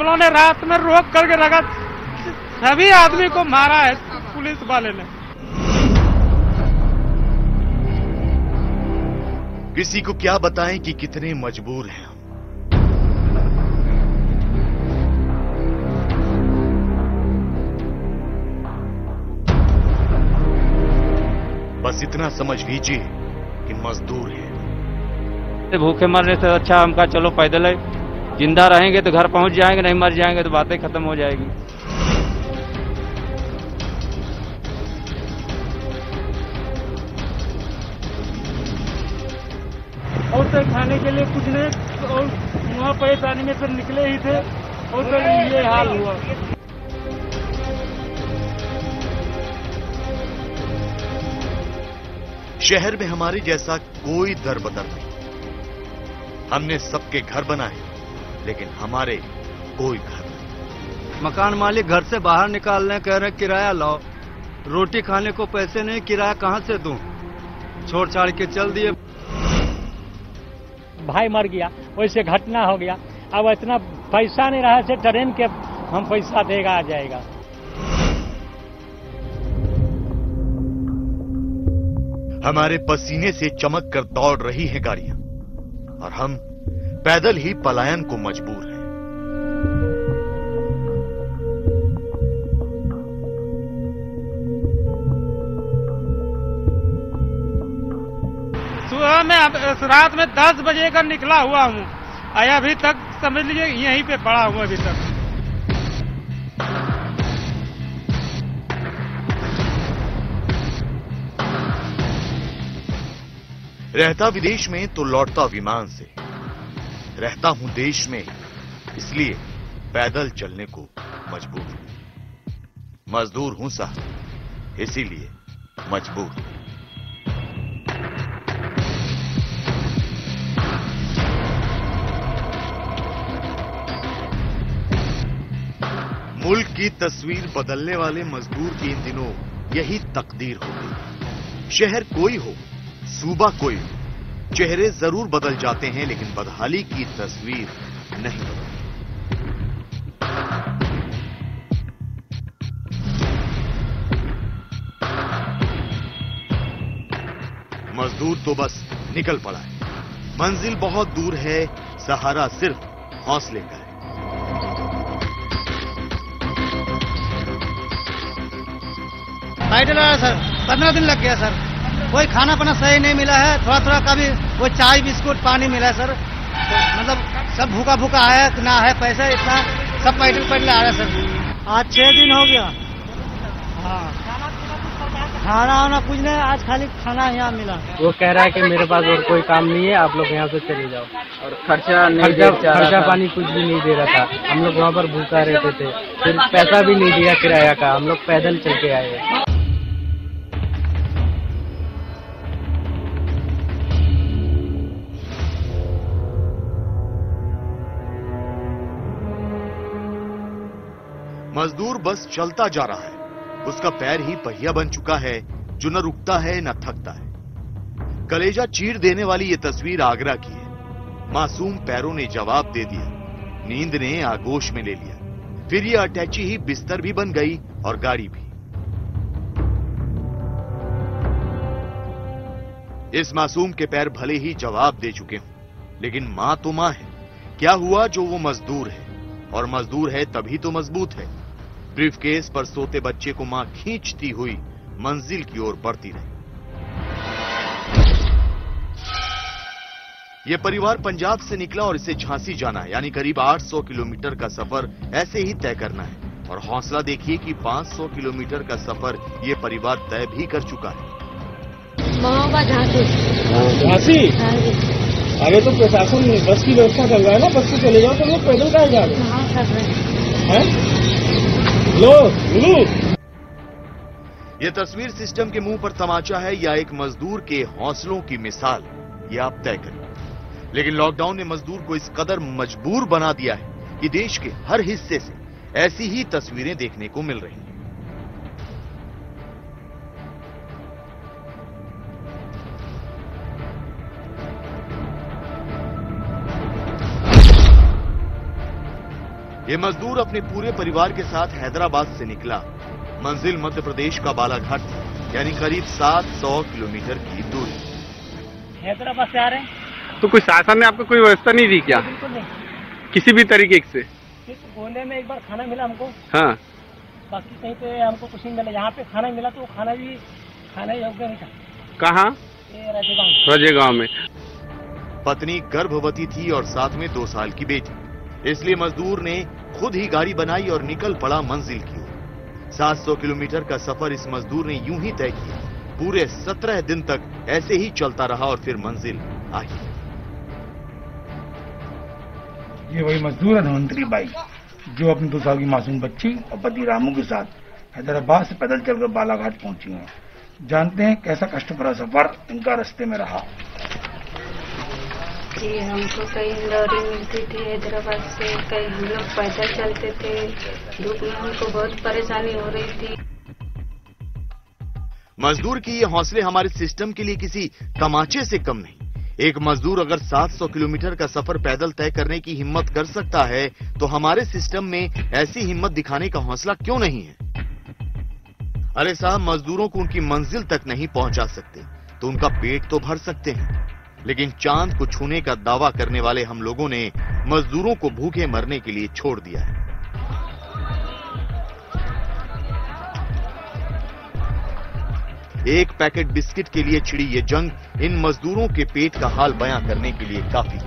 वालों ने रात में रोक करके रखा, सभी आदमी को मारा है पुलिस वाले ने। किसी को क्या बताएं कि कितने मजबूर हैं हम। बस इतना समझ लीजिए कि मजदूर हैं। भूखे मरने से अच्छा हमका चलो पैदल है, जिंदा रहेंगे तो घर पहुंच जाएंगे, नहीं मर जाएंगे तो बातें खत्म हो जाएगी। और तो खाने के लिए कुछ नहीं, और वहाँ परेशानी में से निकले ही थे और तो ये हाल हुआ। शहर में हमारे जैसा कोई दर बदर नहीं। हमने सबके घर बनाए, लेकिन हमारे कोई घर नहीं। मकान मालिक घर से बाहर निकालने कह रहे किराया लाओ, रोटी खाने को पैसे नहीं, किराया कहाँ से दूं? छोड़ छाड़ के चल दिए। भाई मर गया, वैसे घटना हो गया, अब इतना पैसा नहीं रहा से ट्रेन के हम पैसा देगा आ जाएगा। हमारे पसीने से चमक कर दौड़ रही हैं गाड़ियां और हम पैदल ही पलायन को मजबूर हैं। सुबह में रात में 10 बजे का निकला हुआ हूँ, आया अभी तक समझ लीजिए यहीं पे पड़ा हूँ अभी तक। रहता विदेश में तो लौटता विमान से, रहता हूं देश में इसलिए पैदल चलने को मजबूर हूं। मजदूर हूं साहब, इसीलिए मजबूर हूं। मुल्क की तस्वीर बदलने वाले मजदूर की इन दिनों यही तकदीर हो गई। शहर कोई हो, सूबा कोई हो, चेहरे जरूर बदल जाते हैं, लेकिन बदहाली की तस्वीर नहीं बदलती। मजदूर तो बस निकल पड़ा है, मंजिल बहुत दूर है, सहारा सिर्फ हौसले का है। टाइटल आया सर, 15 दिन लग गया सर। कोई खाना पीना सही नहीं मिला है, थोड़ा थोड़ा कभी वो चाय बिस्कुट पानी मिला है सर। तो मतलब सब भूखा भूखा आया, ना है पैसा इतना, सब पैदल आ रहा है सर। आज 6 दिन हो गया। हाँ, खाना वाना कुछ नहीं, आज खाली खाना यहाँ मिला। वो कह रहा है कि मेरे पास और कोई काम नहीं है, आप लोग यहाँ से चले जाओ। और खर्चा पानी कुछ भी नहीं दे रहा था। हम लोग वहाँ पर भूखा रहते थे, फिर पैसा भी नहीं दिया किराया का, हम लोग पैदल चल के आए। मजदूर बस चलता जा रहा है, उसका पैर ही पहिया बन चुका है जो न रुकता है न थकता है। कलेजा चीर देने वाली ये तस्वीर आगरा की है। मासूम पैरों ने जवाब दे दिया, नींद ने आगोश में ले लिया, फिर ये अटैची ही बिस्तर भी बन गई और गाड़ी भी। इस मासूम के पैर भले ही जवाब दे चुके हों, लेकिन मां तो मां है। क्या हुआ जो वो मजदूर है, और मजदूर है तभी तो मजबूत है। ब्रीफकेस पर सोते बच्चे को मां खींचती हुई मंजिल की ओर बढ़ती रही। यह परिवार पंजाब से निकला और इसे झांसी जाना है, यानी करीब 800 किलोमीटर का सफर ऐसे ही तय करना है। और हौसला देखिए कि 500 किलोमीटर का सफर यह परिवार तय भी कर चुका है। झांसी? अरे तो प्रशासन बस की व्यवस्था कर रहा है ना, बस से चले जाओ, तो लोग पैदल कहाँ जा रहे हैं? लो। यह तस्वीर सिस्टम के मुंह पर तमाचा है या एक मजदूर के हौसलों की मिसाल, यह आप तय करें। लेकिन लॉकडाउन ने मजदूर को इस कदर मजबूर बना दिया है कि देश के हर हिस्से से ऐसी ही तस्वीरें देखने को मिल रही हैं। ये मजदूर अपने पूरे परिवार के साथ हैदराबाद से निकला। मंजिल मध्य प्रदेश का बालाघाट था, यानी करीब 700 किलोमीटर की दूरी। हैदराबाद से आ रहे हैं। तो कोई शासन ने आपको कोई व्यवस्था नहीं दी क्या? बिल्कुल नहीं। किसी भी तरीके से? गोले में एक बार खाना मिला हमको। हाँ। बाकी कहीं पे हमको कुछ नहीं मिला। यहाँ पे खाना मिला तो वो खाना भी खाने योग्य नहीं था। कहाँ? राजेगांव में। पत्नी गर्भवती थी और साथ में 2 साल की बेटी, इसलिए मजदूर ने खुद ही गाड़ी बनाई और निकल पड़ा मंजिल की ओर। 700 किलोमीटर का सफर इस मजदूर ने यूं ही तय किया। पूरे 17 दिन तक ऐसे ही चलता रहा और फिर मंजिल आई। ये वही मजदूर है धनवंतरी बाई, जो अपनी 2 साल की मासूम बच्ची और पति रामू के साथ हैदराबाद से पैदल चलकर बालाघाट पहुंची हैं। जानते हैं कैसा कष्ट भरा सफर इनका रास्ते में रहा। जी, हमको कई लॉरी मिलती थी हैदराबाद से, कई हम लोग पैदल चलते थे। धूप में हमको बहुत परेशानी हो रही थी। मजदूर की ये हौसले हमारे सिस्टम के लिए किसी तमाचे से कम नहीं। एक मजदूर अगर 700 किलोमीटर का सफर पैदल तय करने की हिम्मत कर सकता है, तो हमारे सिस्टम में ऐसी हिम्मत दिखाने का हौसला क्यों नहीं है? अरे साहब, मजदूरों को उनकी मंजिल तक नहीं पहुंचा सकते तो उनका पेट तो भर सकते हैं, लेकिन चांद को छूने का दावा करने वाले हम लोगों ने मजदूरों को भूखे मरने के लिए छोड़ दिया है। एक पैकेट बिस्किट के लिए छिड़ी ये जंग इन मजदूरों के पेट का हाल बयां करने के लिए काफी है।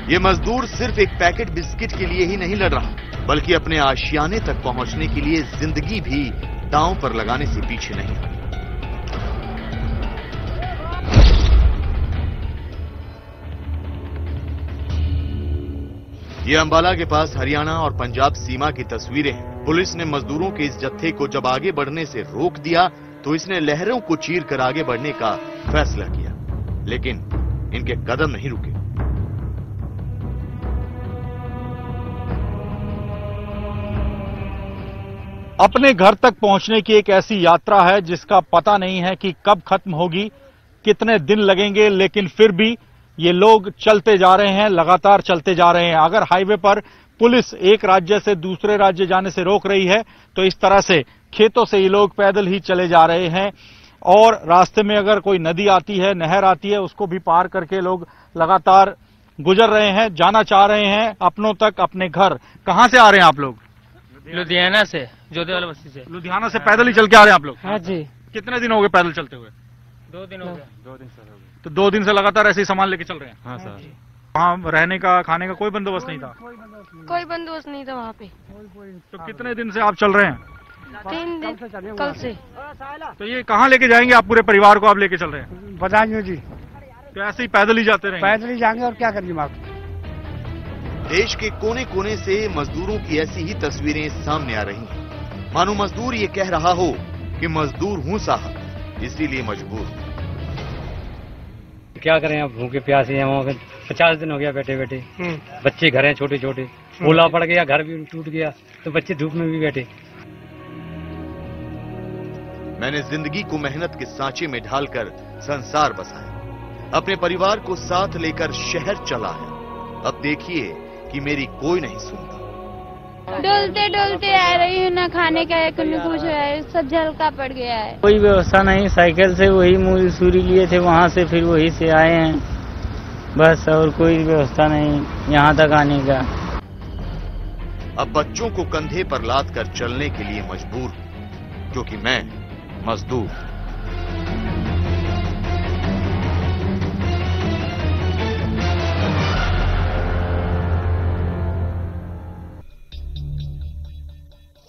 ये मजदूर सिर्फ एक पैकेट बिस्किट के लिए ही नहीं लड़ रहा, बल्कि अपने आशियाने तक पहुंचने के लिए जिंदगी भी दांव पर लगाने से पीछे नहीं। ये अंबाला के पास हरियाणा और पंजाब सीमा की तस्वीरें हैं। पुलिस ने मजदूरों के इस जत्थे को जब आगे बढ़ने से रोक दिया तो इसने लहरों को चीर कर आगे बढ़ने का फैसला किया, लेकिन इनके कदम नहीं रुके। अपने घर तक पहुंचने की एक ऐसी यात्रा है जिसका पता नहीं है कि कब खत्म होगी, कितने दिन लगेंगे, लेकिन फिर भी ये लोग चलते जा रहे हैं, लगातार चलते जा रहे हैं। अगर हाईवे पर पुलिस एक राज्य से दूसरे राज्य जाने से रोक रही है तो इस तरह से खेतों से ये लोग पैदल ही चले जा रहे हैं। और रास्ते में अगर कोई नदी आती है, नहर आती है, उसको भी पार करके लोग लगातार गुजर रहे हैं, जाना चाह रहे हैं अपनों तक, अपने घर। कहां से आ रहे हैं आप लोग? लुधियाना से, जोधेवाला बस्ती से। लुधियाना से पैदल ही चल के आ रहे हैं आप लोग? हाँ जी। कितने दिन हो गए पैदल चलते हुए? 2 दिन हो गए। 2 दिन से। तो 2 दिन से लगातार ऐसे ही सामान लेके चल रहे हैं? हाँ सर। वहाँ रहने का, खाने का कोई बंदोबस्त नहीं था? कोई बंदोबस्त नहीं था वहाँ पे। तो कितने दिन से आप चल रहे हैं? 3 दिन, कल से। तो ये कहाँ लेके जाएंगे आप? पूरे परिवार को आप लेके चल रहे हैं? बताइए जी। तो ऐसे ही पैदल ही जाते रहेंगे? पैदल ही जाएंगे और क्या करेंगे आप। देश के कोने कोने से मजदूरों की ऐसी ही तस्वीरें सामने आ रही हैं। मानो मजदूर ये कह रहा हो कि मजदूर हूं साहब, इसीलिए मजबूर। क्या करें, अब भूखे प्यासे हैं। वहाँ 50 दिन हो गया बैठे बैठे। बच्चे घर हैं छोटे छोटे, ओला पड़ गया, घर भी टूट गया, तो बच्चे धूप में भी बैठे। मैंने जिंदगी को मेहनत के सांचे में ढालकर संसार बसाया, अपने परिवार को साथ लेकर शहर चला है। अब देखिए कि मेरी कोई नहीं सुनता। डोलते डोलते आ रही हूँ, ना खाने का है, कुछ है, सब झलका पड़ गया है। कोई व्यवस्था नहीं, साइकिल से वही मसूरी लिए थे, वहाँ से फिर वही से आए हैं बस, और कोई व्यवस्था नहीं यहाँ तक आने का। अब बच्चों को कंधे पर लाद कर चलने के लिए मजबूर, क्योंकि मैं मजदूर।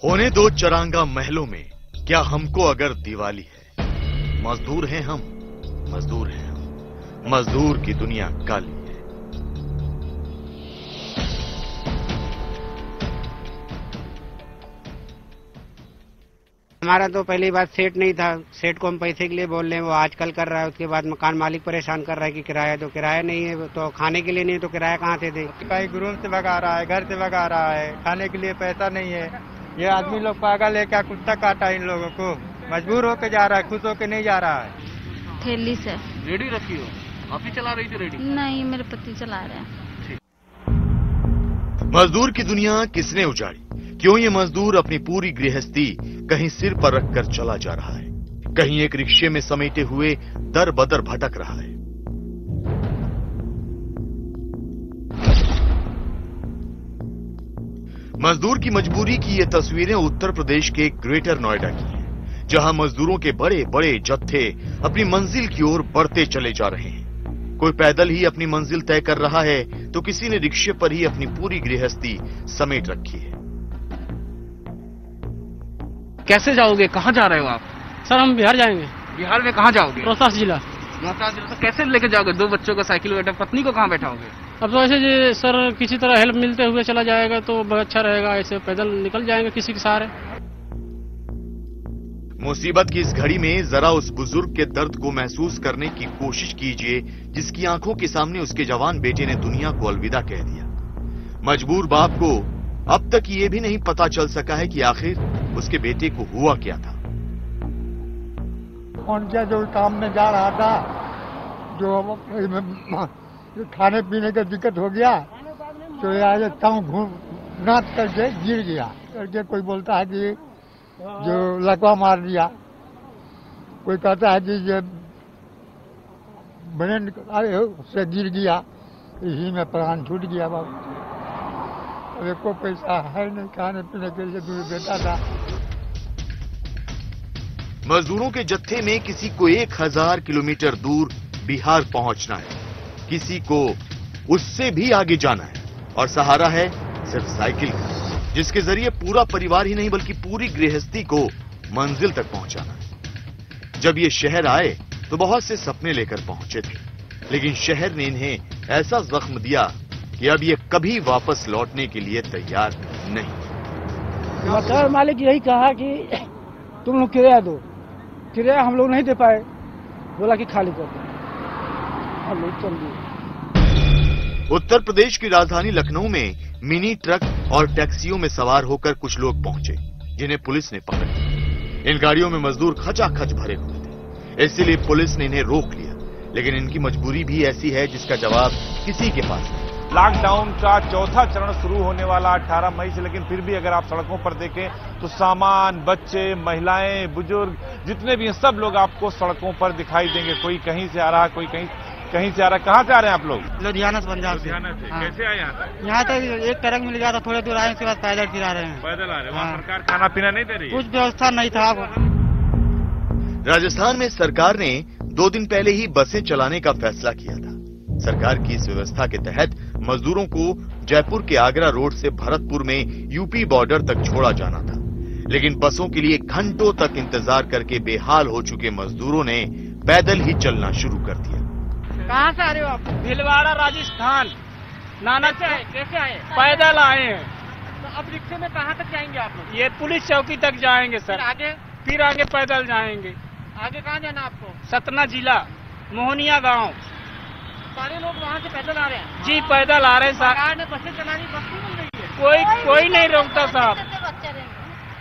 होने दो चरांगा महलों में, क्या हमको अगर दिवाली है। मजदूर हैं हम, मजदूर हैं हम, मजदूर की दुनिया काली है। हमारा तो पहली बात सेठ नहीं था। सेठ को हम पैसे के लिए बोल रहे हैं, वो आजकल कर रहा है। उसके बाद मकान मालिक परेशान कर रहा है कि किराया दो, किराया नहीं है तो खाने के लिए नहीं, तो किराया कहाँ से दे। कहीं रूम से भगा रहा है, घर से भगा रहा है, खाने के लिए पैसा नहीं है। ये आदमी लोग पागल है क्या, कुत्ता काटा इन लोगों को। मजबूर होके जा रहा है, खुश होके नहीं जा रहा है। थैली से रेडी रखी हो? आप ही चला रही थी रेडी? नहीं, मेरे पति चला रहे हैं। मजदूर की दुनिया किसने उजाड़ी? क्यों ये मजदूर अपनी पूरी गृहस्थी कहीं सिर पर रखकर चला जा रहा है, कहीं एक रिक्शे में समेटे हुए दर बदर भटक रहा है। मजदूर की मजबूरी की ये तस्वीरें उत्तर प्रदेश के ग्रेटर नोएडा की हैं, जहां मजदूरों के बड़े बड़े जत्थे अपनी मंजिल की ओर बढ़ते चले जा रहे हैं। कोई पैदल ही अपनी मंजिल तय कर रहा है तो किसी ने रिक्शे पर ही अपनी पूरी गृहस्थी समेट रखी है। कैसे जाओगे? कहाँ जा रहे हो आप? सर हम बिहार जाएंगे। बिहार में कहाँ जाओगे? रोहतास जिला। रोहतास जिला। तो कैसे लेके जाओगे? 2 बच्चों को साइकिल बैठा, पत्नी को कहाँ बैठाओगे? अब तो ऐसे जी सर किसी तरह हेल्प मिलते हुए चला जाएगा तो बहुत अच्छा रहेगा। ऐसे पैदल निकल जाएंगे किसी के सहारे। मुसीबत की इस घड़ी में जरा उस बुजुर्ग के दर्द को महसूस करने की कोशिश कीजिए जिसकी आंखों के सामने उसके जवान बेटे ने दुनिया को अलविदा कह दिया। मजबूर बाप को अब तक ये भी नहीं पता चल सका है कि आखिर उसके बेटे को हुआ क्या था। कौन सा जो काम में जा रहा था, जो खाने पीने का दिक्कत हो गया तो यहाँ टाउन घूम नाच करके गिर गया करके कोई बोलता है कि जो लकवा मार दिया, कोई कहता है कि ये ब्रेन से गिर गया, इसी में प्राण छूट गया। बाबू अब को पैसा है नहीं खाने पीने के लिए, दूर बेटा था। मजदूरों के जत्थे में किसी को 1000 किलोमीटर दूर बिहार पहुंचना है, किसी को उससे भी आगे जाना है और सहारा है सिर्फ साइकिल का, जिसके जरिए पूरा परिवार ही नहीं बल्कि पूरी गृहस्थी को मंजिल तक पहुंचाना है। जब ये शहर आए तो बहुत से सपने लेकर पहुंचे थे, लेकिन शहर ने इन्हें ऐसा जख्म दिया कि अब ये कभी वापस लौटने के लिए तैयार नहीं। मकान मालिक यही कहा कि तुम लोग किराया दो, किराया हम लोग नहीं दे पाए, बोला कि खाली कर दो, हम लोग चल दिए। उत्तर प्रदेश की राजधानी लखनऊ में मिनी ट्रक और टैक्सियों में सवार होकर कुछ लोग पहुंचे जिन्हें पुलिस ने पकड़ लिया। इन गाड़ियों में मजदूर खचाखच भरे हुए थे, इसीलिए पुलिस ने इन्हें रोक लिया, लेकिन इनकी मजबूरी भी ऐसी है जिसका जवाब किसी के पास नहीं। लॉकडाउन का चौथा चरण शुरू होने वाला 18 मई से, लेकिन फिर भी अगर आप सड़कों पर देखें तो सामान, बच्चे, महिलाएं, बुजुर्ग जितने भी हैं सब लोग आपको सड़कों पर दिखाई देंगे। कोई कहीं से आ रहा, कोई कहीं से आ रहा। कहाँ से आ रहे हैं आप लोग? लुधियाना से, पंजाब से। हाँ। कैसे आए यहाँ तक? यहाँ तक एक ट्रक मिल गया था, थोड़े दूर आए, उसके बाद पैदल फिर आ रहे हैं। पैदल आ रहे हैं। वहाँ सरकार खाना पीना नहीं दे रही? कुछ व्यवस्था नहीं था। राजस्थान में सरकार ने 2 दिन पहले ही बसें चलाने का फैसला किया था। सरकार की इस व्यवस्था के तहत मजदूरों को जयपुर के आगरा रोड से भरतपुर में यूपी बॉर्डर तक छोड़ा जाना था, लेकिन बसों के लिए घंटों तक इंतजार करके बेहाल हो चुके मजदूरों ने पैदल ही चलना शुरू कर दिया। कहाँ से आ रहे हो आप? भीलवाड़ा, राजस्थान। नाना कैसे आए? पैदल आए हैं। तो अब रिक्शे में कहाँ तक जाएंगे आप लोग? ये पुलिस चौकी तक जाएंगे सर। फिर आगे पैदल जाएंगे। आगे कहाँ जाना आपको? सतना जिला, मोहनिया गांव। सारे लोग वहाँ से पैदल आ रहे हैं? जी पैदल आ रहे हैं। सरकार ने बसें चलानी बस नहीं मिल रही है? कोई नहीं रोकता साहब,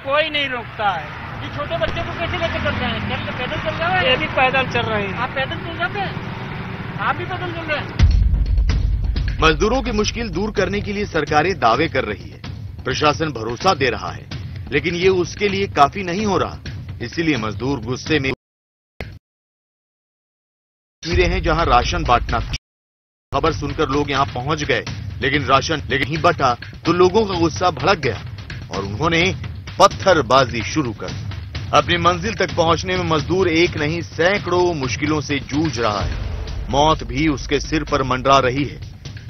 कोई नहीं रोकता है। ये छोटे बच्चे को कैसे लेकर चल रहे हैं? पैदल चल रहे हैं? ये भी पैदल चल रहे हैं। आप पैदल चल जाते हैं? आप भी पैदल चल रहे हैं? मजदूरों की मुश्किल दूर करने के लिए सरकारें दावे कर रही है, प्रशासन भरोसा दे रहा है, लेकिन ये उसके लिए काफी नहीं हो रहा। इसीलिए मजदूर गुस्से में तस्वीरें हैं जहां राशन बांटना, खबर सुनकर लोग यहां पहुंच गए, लेकिन राशन नहीं बटा तो लोगों का गुस्सा भड़क गया और उन्होंने पत्थरबाजी शुरू कर दी। अपनी मंजिल तक पहुंचने में मजदूर एक नहीं सैकड़ों मुश्किलों से जूझ रहा है। मौत भी उसके सिर पर मंडरा रही है।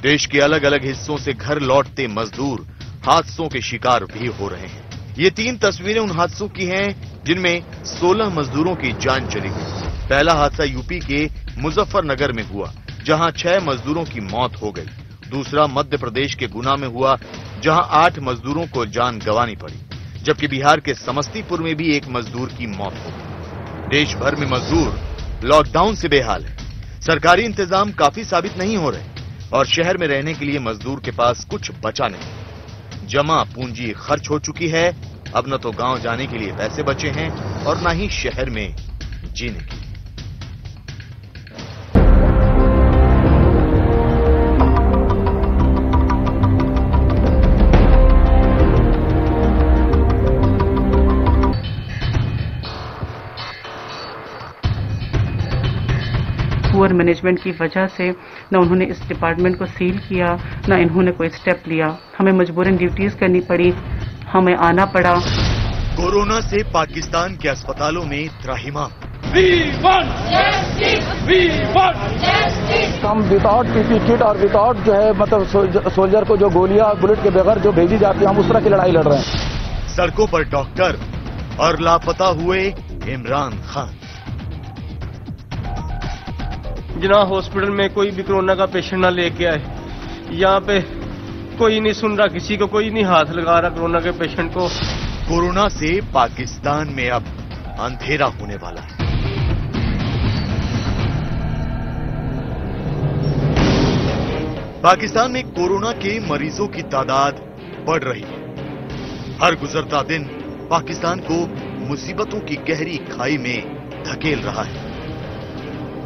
देश के अलग अलग हिस्सों से घर लौटते मजदूर हादसों के शिकार भी हो रहे हैं। ये 3 तस्वीरें उन हादसों की हैं जिनमें 16 मजदूरों की जान चली गई। पहला हादसा यूपी के मुजफ्फरनगर में हुआ, जहां 6 मजदूरों की मौत हो गई। दूसरा मध्य प्रदेश के गुना में हुआ, जहां 8 मजदूरों को जान गंवानी पड़ी, जबकि बिहार के समस्तीपुर में भी 1 मजदूर की मौत हो गई। देश भर में मजदूर लॉकडाउन से बेहाल है। सरकारी इंतजाम काफी साबित नहीं हो रहे और शहर में रहने के लिए मजदूर के पास कुछ बचा नहीं। जमा पूंजी खर्च हो चुकी है। अब न तो गांव जाने के लिए पैसे बचे हैं और न ही शहर में जीने के लिए। पुअर मैनेजमेंट की वजह से न उन्होंने इस डिपार्टमेंट को सील किया, न इन्होंने कोई स्टेप लिया। हमें मजबूरन ड्यूटीज करनी पड़ी, हमें आना पड़ा। कोरोना से पाकिस्तान के अस्पतालों में त्राहिमाम। हम विदाउट पीपी किट और विदाउट जो है मतलब सोल्जर को जो गोलियां बुलेट के बगैर जो भेजी जाती है, हम उस तरह की लड़ाई लड़ रहे हैं। सड़कों पर डॉक्टर और लापता हुए इमरान खान। जिना हॉस्पिटल में कोई भी कोरोना का पेशेंट ना लेके आए, यहाँ पे कोई नहीं सुन रहा, किसी को कोई नहीं हाथ लगा रहा कोरोना के पेशेंट को। कोरोना से पाकिस्तान में अब अंधेरा होने वाला है। पाकिस्तान में कोरोना के मरीजों की तादाद बढ़ रही है। हर गुजरता दिन पाकिस्तान को मुसीबतों की गहरी खाई में धकेल रहा है।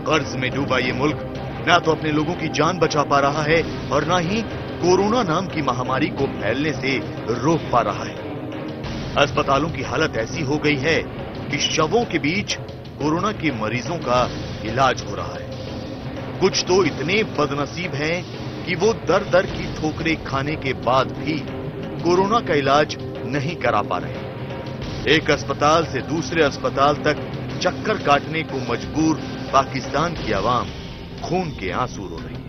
कर्ज में डूबा ये मुल्क न तो अपने लोगों की जान बचा पा रहा है और न ही कोरोना नाम की महामारी को फैलने से रोक पा रहा है। अस्पतालों की हालत ऐसी हो गई है कि शवों के बीच कोरोना के मरीजों का इलाज हो रहा है। कुछ तो इतने बदनसीब हैं कि वो दर दर की ठोकरें खाने के बाद भी कोरोना का इलाज नहीं करा पा रहे। एक अस्पताल से दूसरे अस्पताल तक चक्कर काटने को मजबूर पाकिस्तान की आवाम खून के आंसू रो रही है।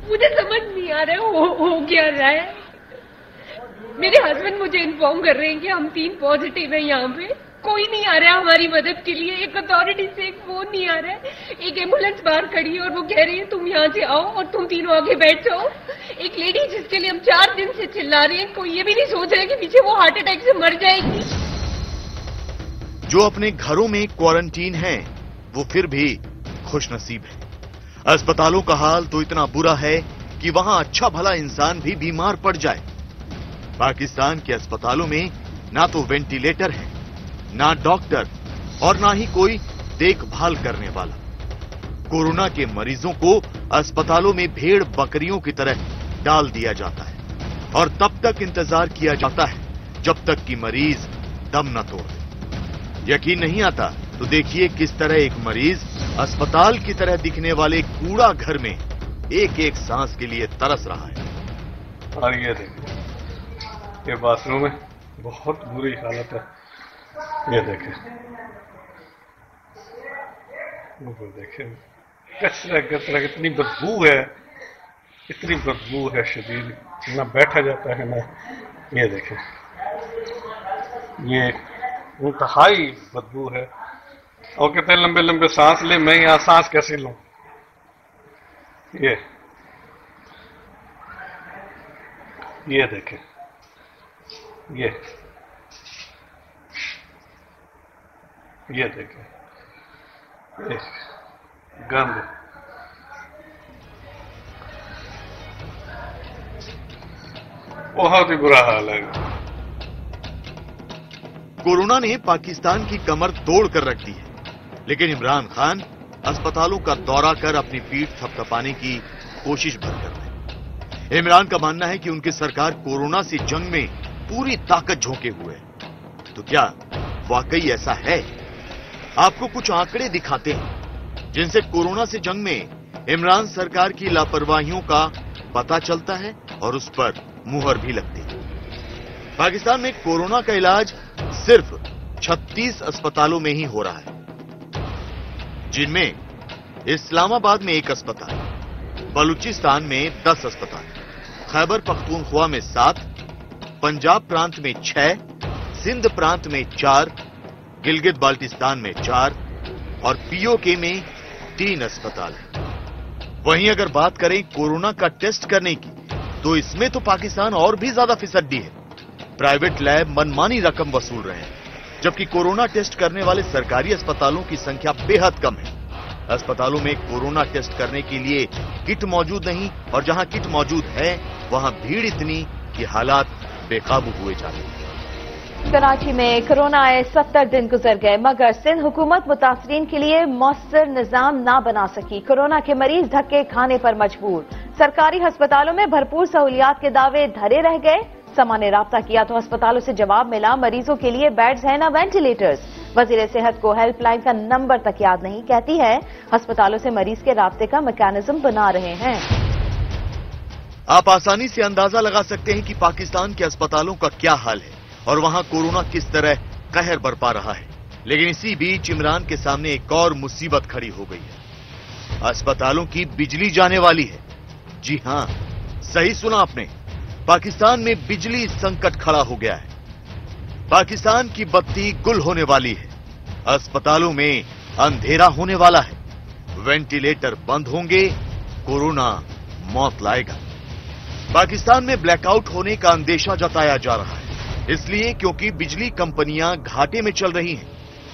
मुझे समझ नहीं आ रहा हो क्या रहा है। मेरे हस्बैंड मुझे इन्फॉर्म कर रहे हैं कि हम 3 पॉजिटिव हैं यहाँ पे। कोई नहीं आ रहा है हमारी मदद के लिए। एक अथॉरिटी से एक फोन नहीं आ रहा है। एक एम्बुलेंस बाहर खड़ी है और वो कह रही है तुम यहाँ से आओ और तुम तीनों आगे बैठ जाओ। एक लेडी जिसके लिए हम 4 दिन से चिल्ला रहे हैं, कोई ये भी नहीं सोच रहा है कि पीछे वो हार्ट अटैक से मर जाएगी। जो अपने घरों में क्वारंटीन हैं, वो फिर भी खुशनसीब है। अस्पतालों का हाल तो इतना बुरा है कि वहां अच्छा भला इंसान भी बीमार पड़ जाए। पाकिस्तान के अस्पतालों में ना तो वेंटिलेटर है, ना डॉक्टर और ना ही कोई देखभाल करने वाला। कोरोना के मरीजों को अस्पतालों में भेड़ बकरियों की तरह डाल दिया जाता है और तब तक इंतजार किया जाता है जब तक कि मरीज दम न तोड़ दे। यकीन नहीं आता तो देखिए किस तरह एक मरीज अस्पताल की तरह दिखने वाले कूड़ा घर में एक एक सांस के लिए तरस रहा है। और ये देखिए, ये बाथरूम है, बहुत बुरी हालत है। ये देखें, ऊपर देखें, कचरा कचरा, इतनी बदबू है, इतनी बदबू है शदीद, ना बैठा जाता है ना। ये देखें, ये इंतहाई बदबू है और कितने लंबे लंबे सांस ले, मैं यहां सांस कैसे लूं। ये देखें, ये देखें, गंद। बहुत ही बुरा हाल है। कोरोना ने पाकिस्तान की कमर तोड़ कर रख दी है, लेकिन इमरान खान अस्पतालों का दौरा कर अपनी पीठ थपथपाने की कोशिश भर कर रहे हैं। इमरान का मानना है कि उनकी सरकार कोरोना से जंग में पूरी ताकत झोंके हुए है। तो क्या वाकई ऐसा है? आपको कुछ आंकड़े दिखाते हैं जिनसे कोरोना से जंग में इमरान सरकार की लापरवाहियों का पता चलता है और उस पर मुहर भी लगती है। पाकिस्तान में कोरोना का इलाज सिर्फ 36 अस्पतालों में ही हो रहा है, जिनमें इस्लामाबाद में 1 अस्पताल, बलूचिस्तान में 10 अस्पताल, खैबर पख्तूनख्वा में 7, पंजाब प्रांत में 6, सिंध प्रांत में 4, गिलगित बाल्टिस्तान में 4 और पीओके में 3 अस्पताल हैं। वहीं अगर बात करें कोरोना का टेस्ट करने की, तो इसमें तो पाकिस्तान और भी ज्यादा फिसड्डी है। प्राइवेट लैब मनमानी रकम वसूल रहे हैं, जबकि कोरोना टेस्ट करने वाले सरकारी अस्पतालों की संख्या बेहद कम है। अस्पतालों में कोरोना टेस्ट करने के लिए किट मौजूद नहीं और जहां किट मौजूद है वहां भीड़ इतनी कि हालात बेकाबू हुए जा रहे हैं। कराची में कोरोना आए 70 दिन गुजर गए, मगर सिंध हुकूमत मुतासरीन के लिए मौसर निजाम ना बना सकी। कोरोना के मरीज धक्के खाने पर मजबूर। सरकारी अस्पतालों में भरपूर सहूलियात के दावे धरे रह गए। समा ने राब्ता किया तो अस्पतालों से जवाब मिला, मरीजों के लिए बेड्स हैं ना वेंटिलेटर्स। वजीर सेहत को हेल्पलाइन का नंबर तक याद नहीं, कहती है अस्पतालों से मरीज के राब्ते का मैकेनिज्म बना रहे हैं। आप आसानी से अंदाजा लगा सकते हैं कि पाकिस्तान के अस्पतालों का क्या हाल है और वहां कोरोना किस तरह कहर बरपा रहा है। लेकिन इसी बीच इमरान के सामने एक और मुसीबत खड़ी हो गई है। अस्पतालों की बिजली जाने वाली है। जी हां, सही सुना आपने, पाकिस्तान में बिजली संकट खड़ा हो गया है। पाकिस्तान की बत्ती गुल होने वाली है। अस्पतालों में अंधेरा होने वाला है। वेंटिलेटर बंद होंगे, कोरोना मौत लाएगा। पाकिस्तान में ब्लैकआउट होने का अंदेशा जताया जा रहा है, इसलिए क्योंकि बिजली कंपनियां घाटे में चल रही हैं।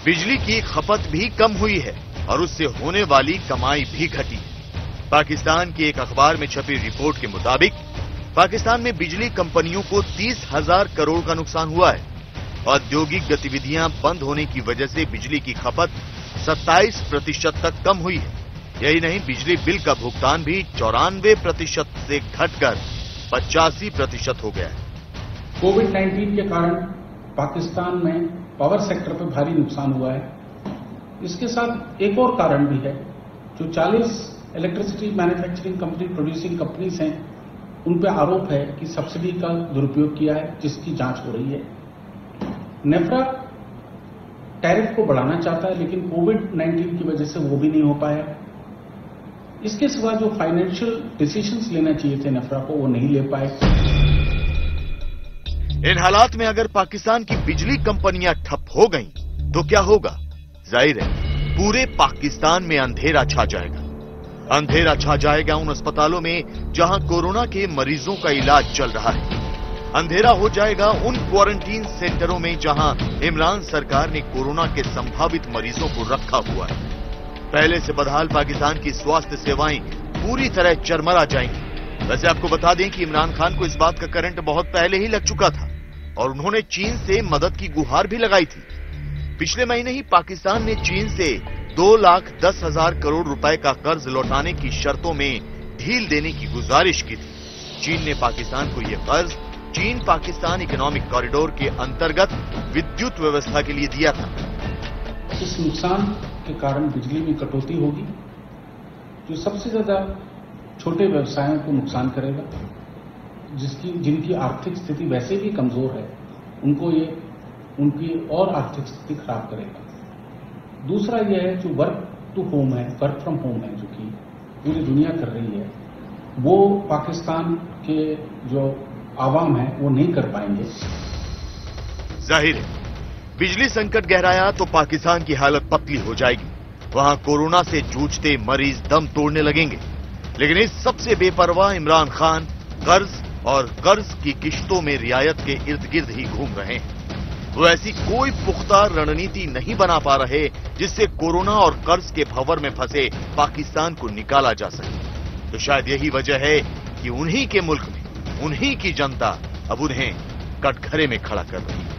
बिजली की खपत भी कम हुई है और उससे होने वाली कमाई भी घटी है। पाकिस्तान के एक अखबार में छपी रिपोर्ट के मुताबिक पाकिस्तान में बिजली कंपनियों को 30,000 करोड़ का नुकसान हुआ है। औद्योगिक गतिविधियां बंद होने की वजह से बिजली की खपत 27% तक कम हुई है। यही नहीं, बिजली बिल का भुगतान भी 94% से घटकर 85% हो गया है। कोविड-19 के कारण पाकिस्तान में पावर सेक्टर पर भारी नुकसान हुआ है। इसके साथ एक और कारण भी है, जो 40 electricity manufacturing company, producing companies हैं, उन पर आरोप है कि सब्सिडी का दुरुपयोग किया है, जिसकी जांच हो रही है। नेफ्रा टैरिफ को बढ़ाना चाहता है, लेकिन कोविड-19 की वजह से वो भी नहीं हो पाया। इसके सिवा जो फाइनेंशियल डिसीजंस लेना चाहिए थे नेफ्रा को, वो नहीं ले पाए। इन हालात में अगर पाकिस्तान की बिजली कंपनियां ठप हो गईं, तो क्या होगा? जाहिर है, पूरे पाकिस्तान में अंधेरा छा जाएगा। अंधेरा छा जाएगा उन अस्पतालों में जहां कोरोना के मरीजों का इलाज चल रहा है। अंधेरा हो जाएगा उन क्वारंटीन सेंटरों में जहां इमरान सरकार ने कोरोना के संभावित मरीजों को रखा हुआ है। पहले से बदहाल पाकिस्तान की स्वास्थ्य सेवाएं पूरी तरह चरमरा जाएंगी। वैसे आपको बता दें कि इमरान खान को इस बात का करंट बहुत पहले ही लग चुका था और उन्होंने चीन से मदद की गुहार भी लगाई थी। पिछले महीने ही पाकिस्तान ने चीन से 2,10,000 करोड़ रुपए का कर्ज लौटाने की शर्तों में ढील देने की गुजारिश की थी। चीन ने पाकिस्तान को यह कर्ज चीन पाकिस्तान इकोनॉमिक कॉरिडोर के अंतर्गत विद्युत व्यवस्था के लिए दिया था। इस नुकसान के कारण बिजली में कटौती होगी, जो सबसे ज्यादा छोटे व्यवसायों को नुकसान करेगा, जिनकी आर्थिक स्थिति वैसे भी कमजोर है, उनको ये उनकी और आर्थिक स्थिति खराब करेगा। दूसरा यह है, जो वर्क टू होम है, वर्क फ्रॉम होम है, जो कि पूरी दुनिया कर रही है, वो पाकिस्तान के जो आवाम है वो नहीं कर पाएंगे। जाहिर है, बिजली संकट गहराया तो पाकिस्तान की हालत पतली हो जाएगी। वहां कोरोना से जूझते मरीज दम तोड़ने लगेंगे। लेकिन इस सबसे बेपरवाह इमरान खान कर्ज और कर्ज की किश्तों में रियायत के इर्द गिर्द ही घूम रहे हैं। वो ऐसी कोई पुख्ता रणनीति नहीं बना पा रहे जिससे कोरोना और कर्ज के भंवर में फंसे पाकिस्तान को निकाला जा सके। तो शायद यही वजह है कि उन्हीं के मुल्क में उन्हीं की जनता अब उन्हें कटघरे में खड़ा कर रही है।